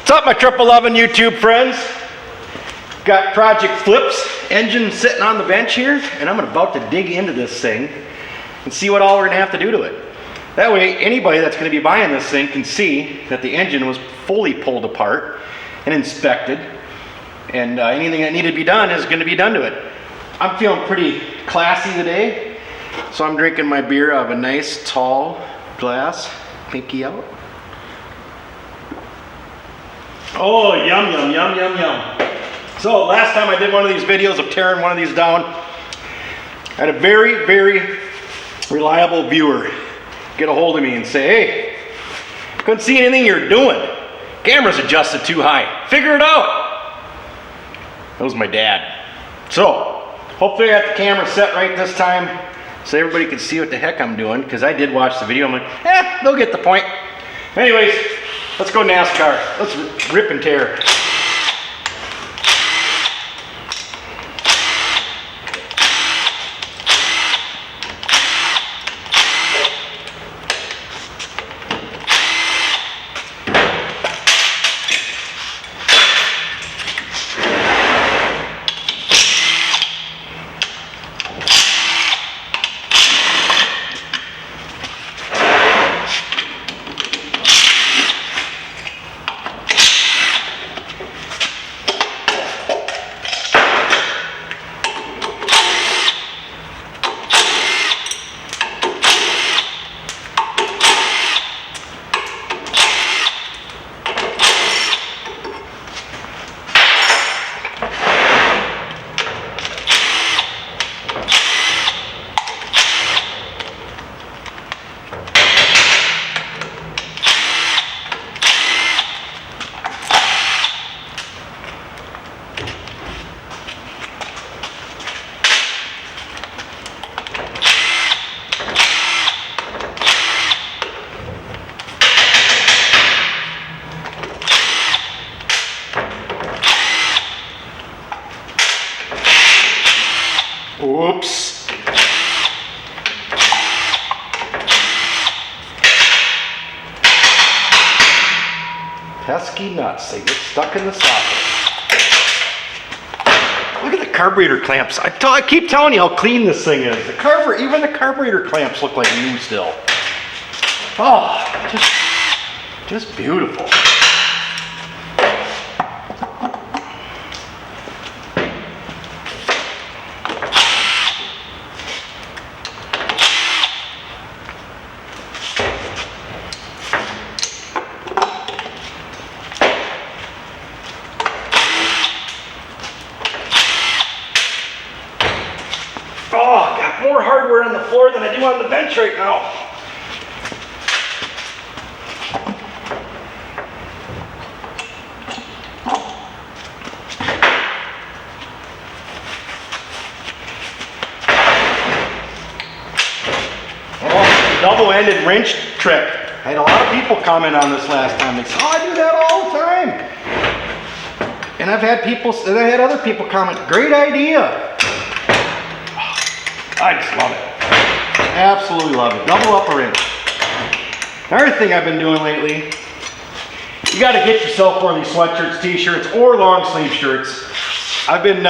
What's up, my 11 YouTube friends? Got Project Flip's engine sitting on the bench here, and I'm about to dig into this thing and see what all we're gonna have to do to it. That way, anybody that's gonna be buying this thing can see that the engine was fully pulled apart and inspected, and anything that needed to be done is gonna be done to it. I'm feeling pretty classy today, so I'm drinking my beer out of a nice tall glass, pinky out. Oh, yum, yum, yum, yum, yum. So last time I did one of these videos of tearing one of these down, I had a very, very reliable viewer get a hold of me and say, hey, couldn't see anything you're doing. Camera's adjusted too high. Figure it out. That was my dad. So, hopefully I got the camera set right this time so everybody can see what the heck I'm doing, because I did watch the video. I'm like, they'll get the point. Anyways, let's go NASCAR. Let's rip and tear. Oops. Pesky nuts, they get stuck in the socket. Look at the carburetor clamps. I keep telling you how clean this thing is. Even the carburetor clamps look like new still. Oh, just beautiful. Oh, I got more hardware on the floor than I do on the bench right now. Oh, double-ended wrench trick. I had a lot of people comment on this last time. They said, oh, I do that all the time. And I've had other people comment, great idea. I just love it. Absolutely love it. Double upper wrench. Another thing I've been doing lately, you got to get yourself one of these sweatshirts, t-shirts, or long sleeve shirts. I've been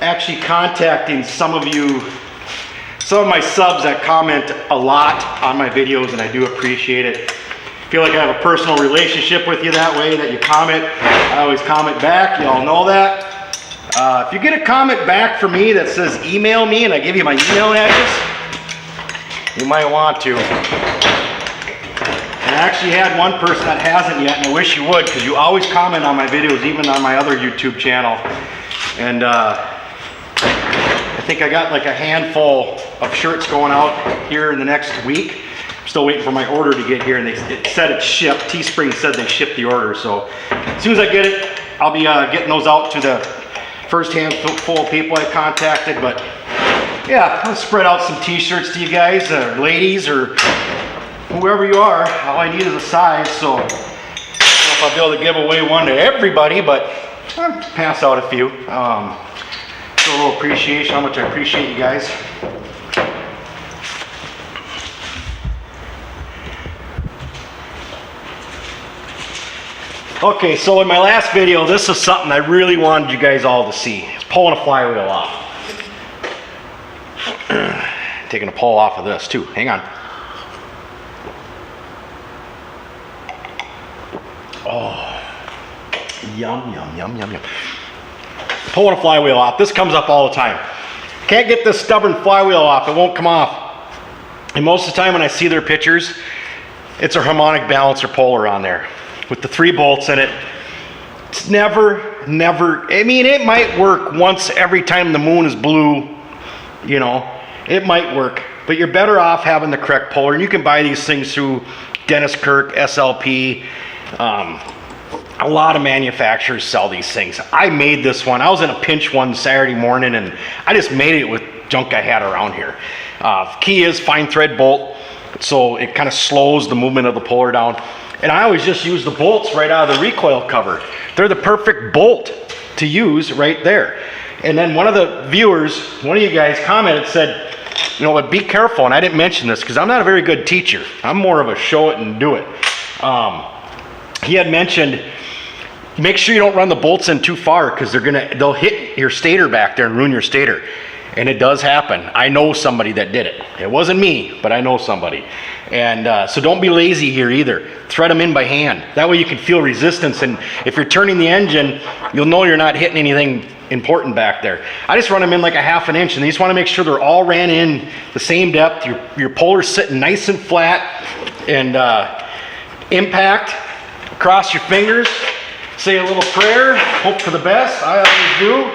actually contacting some of my subs that comment a lot on my videos, and I do appreciate it. I feel like I have a personal relationship with you that way, that you comment. I always comment back. You all know that. If you get a comment back from me that says email me and I give you my email address, you might want to. And I actually had one person that hasn't yet, and I wish you would, because you always comment on my videos, even on my other YouTube channel. And I think I got like a handful of shirts going out here in the next week. I'm still waiting for my order to get here, and it said it's shipped. Teespring said they shipped the order, so as soon as I get it, I'll be getting those out to the first handful of people I contacted. But yeah, I'll spread out some t-shirts to you guys, or ladies, or whoever you are. All I need is a size, so I don't know if I'll be able to give away one to everybody, but I'll pass out a few. Show a little appreciation, how much I appreciate you guys. Okay, so in my last video, this is something I really wanted you guys all to see. It's pulling a flywheel off. Taking a pull off of this too. Hang on. Oh, yum, yum, yum, yum, yum. Pulling a flywheel off. This comes up all the time. Can't get this stubborn flywheel off. It won't come off. And most of the time when I see their pictures, it's a harmonic balancer puller on there with the 3 bolts in it. It's never, I mean, it might work once every time the moon is blue, you know, it might work, but you're better off having the correct puller. And you can buy these things through Dennis Kirk, SLP. A lot of manufacturers sell these things. I made this one. I was in a pinch one Saturday morning and I just made it with junk I had around here. Key is fine thread bolt, so it kind of slows the movement of the puller down. And I always just use the bolts right out of the recoil cover. They're the perfect bolt to use right there. And then one of the viewers, one of you guys commented, said, you know, but be careful. And I didn't mention this because I'm not a very good teacher. I'm more of a show it and do it. He had mentioned, make sure you don't run the bolts in too far because they'll hit your stator back there and ruin your stator. And it does happen. I know somebody that did it. It wasn't me, but I know somebody. And so don't be lazy here either. Thread them in by hand. That way you can feel resistance. And if you're turning the engine, you'll know you're not hitting anything important back there. I just run them in like a 1/2 inch, and you just want to make sure they're all ran in the same depth. Your puller's sitting nice and flat. And impact, cross your fingers, say a little prayer, hope for the best. I always do.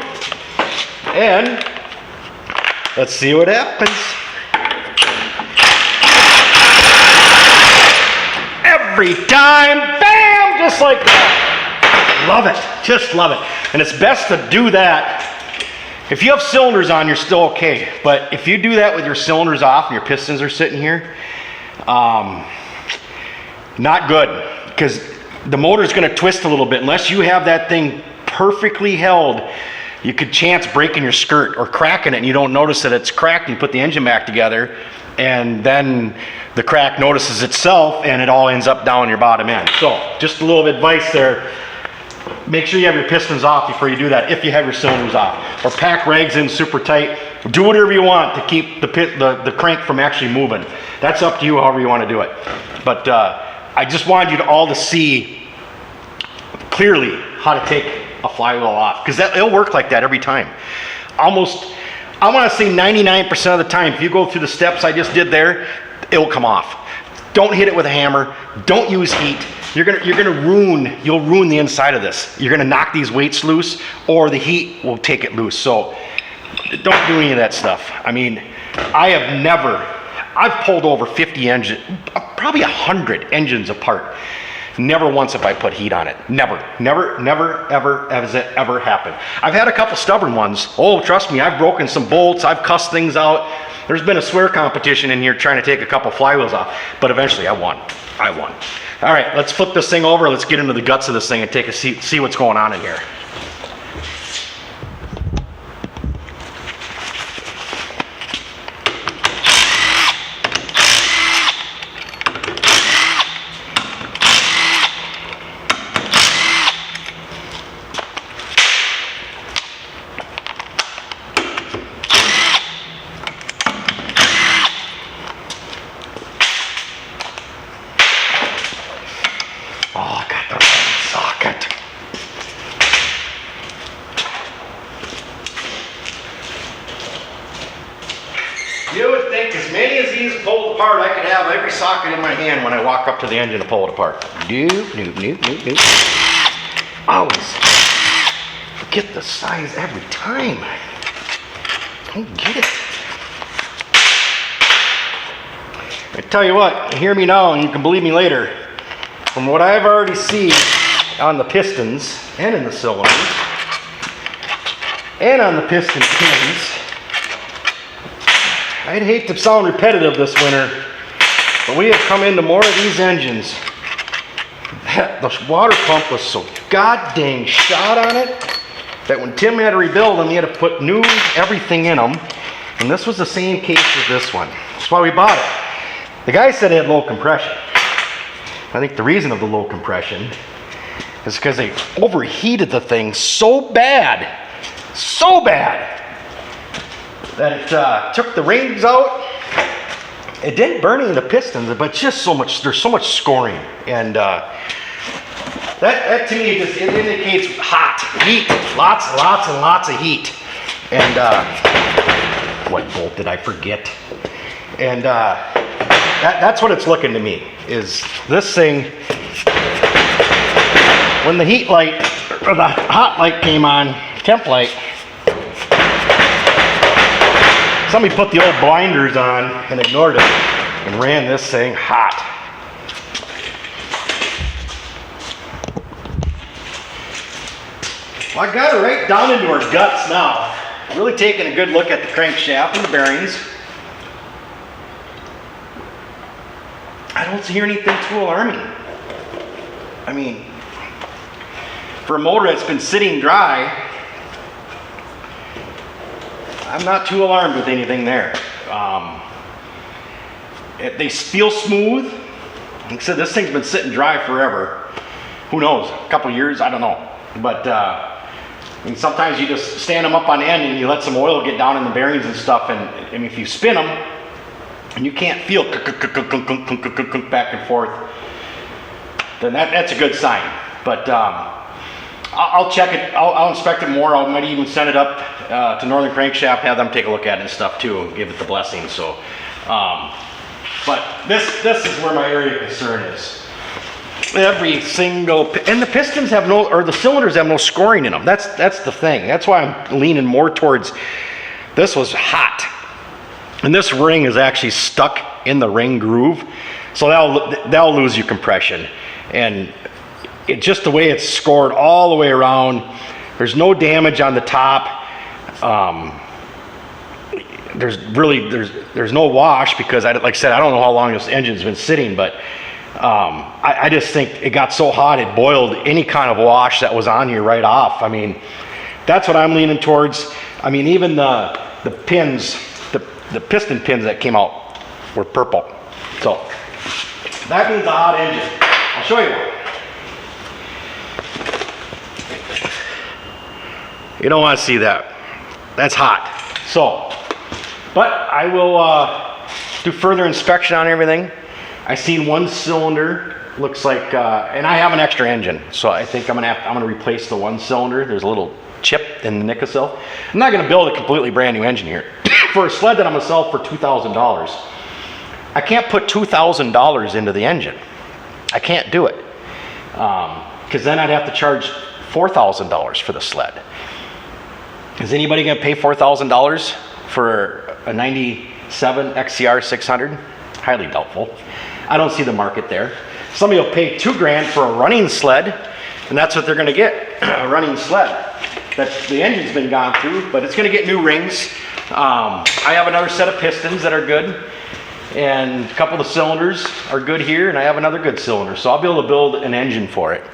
And let's see what happens. Every time, bam, just like that. Love it, just love it. And it's best to do that. If you have cylinders on, you're still okay. But if you do that with your cylinders off and your pistons are sitting here, not good. Because the motor's gonna twist a little bit. Unless you have that thing perfectly held, you could chance breaking your skirt or cracking it and you don't notice that it's cracked and you put the engine back together and then the crack notices itself and it all ends up down your bottom end. So just a little advice there. Make sure you have your pistons off before you do that if you have your cylinders off. Or pack rags in super tight. Do whatever you want to keep the crank from actually moving. That's up to you however you want to do it. But I just wanted you to all to see clearly how to take a flywheel off, because it'll work like that every time. Almost, I want to say 99% of the time, if you go through the steps I just did there, it'll come off. Don't hit it with a hammer. Don't use heat. You'll ruin the inside of this. You're gonna knock these weights loose, or the heat will take it loose. So don't do any of that stuff. I mean, I've pulled over 50 engines, probably 100 engines apart. Never once have I put heat on it. Never, ever has it ever happened. I've had a couple stubborn ones. Oh, trust me, I've broken some bolts. I've cussed things out. There's been a swear competition in here trying to take a couple flywheels off, but eventually I won. All right, let's flip this thing over. Let's get into the guts of this thing and take a see what's going on in here. You would think as many as these pulled apart, I could have every socket in my hand when I walk up to the engine to pull it apart. Nope. Always forget the size every time. Don't get it. I tell you what, hear me now and you can believe me later. From what I've already seen on the pistons and in the cylinders and on the piston pins, I'd hate to sound repetitive this winter, but we have come into more of these engines. The water pump was so god dang shot on it that when Tim had to rebuild them, he had to put new everything in them. And this was the same case as this one. That's why we bought it. The guy said it had low compression. I think the reason of the low compression is because they overheated the thing so bad, that it took the rings out. It didn't burn any of the pistons, but just so much, there's so much scoring. And that to me, it indicates heat, lots and lots of heat. And what bolt did I forget? And that's what it's looking to me, is this thing, when the heat light, or the hot light came on, temp light, somebody put the old blinders on and ignored it and ran this thing hot. Well, I got it right down into her guts now. Really taking a good look at the crankshaft and the bearings. I don't hear anything too alarming. I mean, for a motor that's been sitting dry, I'm not too alarmed with anything there. They feel smooth. Like I said, this thing's been sitting dry forever. Who knows, a couple years, I don't know. But I mean, sometimes you just stand them up on end and you let some oil get down in the bearings and stuff, and I mean, if you spin them and you can't feel back and forth, then that's a good sign. But I'll check it, I'll inspect it more. I might even send it up to Northern Crankshaft, have them take a look at it and stuff too, and give it the blessing. So, but this is where my area of concern is. Every single, and the pistons have no, or the cylinders have no scoring in them. That's the thing. That's why I'm leaning more towards, this was hot. And this ring is actually stuck in the ring groove. So that'll lose you compression. And it just the way it's scored all the way around, there's no damage on the top. There's no wash, because like I said, I don't know how long this engine's been sitting, but I just think it got so hot it boiled any kind of wash that was on here right off. I mean, that's what I'm leaning towards. I mean, even the pins, the piston pins that came out were purple. So that means a hot engine. I'll show you one. You don't want to see that. That's hot. So, but I will do further inspection on everything. I seen one cylinder, looks like, and I have an extra engine, so I think I'm gonna replace the one cylinder. There's a little chip in the Nickel. I'm not gonna build a completely brand new engine here. For a sled that I'm gonna sell for $2,000, I can't put $2,000 into the engine. I can't do it, because then I'd have to charge $4,000 for the sled. Is anybody gonna pay $4,000 for a 97 XCR 600? Highly doubtful. I don't see the market there. Somebody will pay $2,000 for a running sled, and that's what they're gonna get, a running sled. That the engine's been gone through, but it's gonna get new rings. I have another set of pistons that are good, and a couple of the cylinders are good here, and I have another good cylinder. So I'll be able to build an engine for it.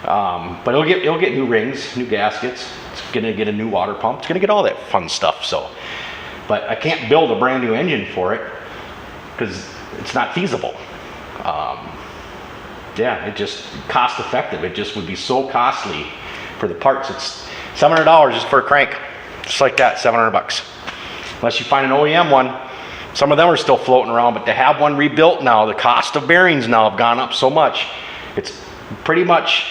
But it'll get new rings, new gaskets. It's gonna get a new water pump. It's gonna get all that fun stuff. So, but I can't build a brand new engine for it because it's not feasible. Yeah, it just cost effective. It just would be so costly for the parts. It's $700 just for a crank, just like that, $700. Unless you find an OEM one. Some of them are still floating around, but to have one rebuilt now, the cost of bearings now have gone up so much. It's pretty much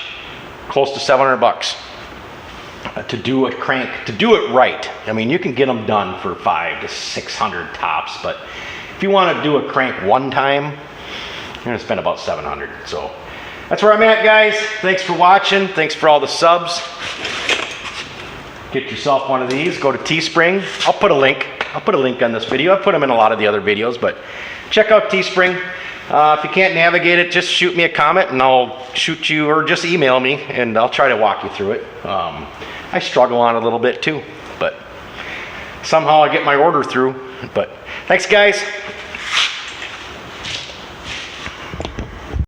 close to $700 to do a crank, to do it right. I mean, you can get them done for $500 to $600 tops, but if you want to do a crank one time, you're gonna spend about $700. So that's where I'm at, guys. Thanks for watching. Thanks for all the subs. Get yourself one of these. Go to Teespring. I'll put a link on this video. I put them in a lot of the other videos, but check out Teespring. If you can't navigate it, just shoot me a comment and I'll shoot you, or just email me and I'll try to walk you through it. I struggle on it a little bit too, but somehow I get my order through. But thanks, guys.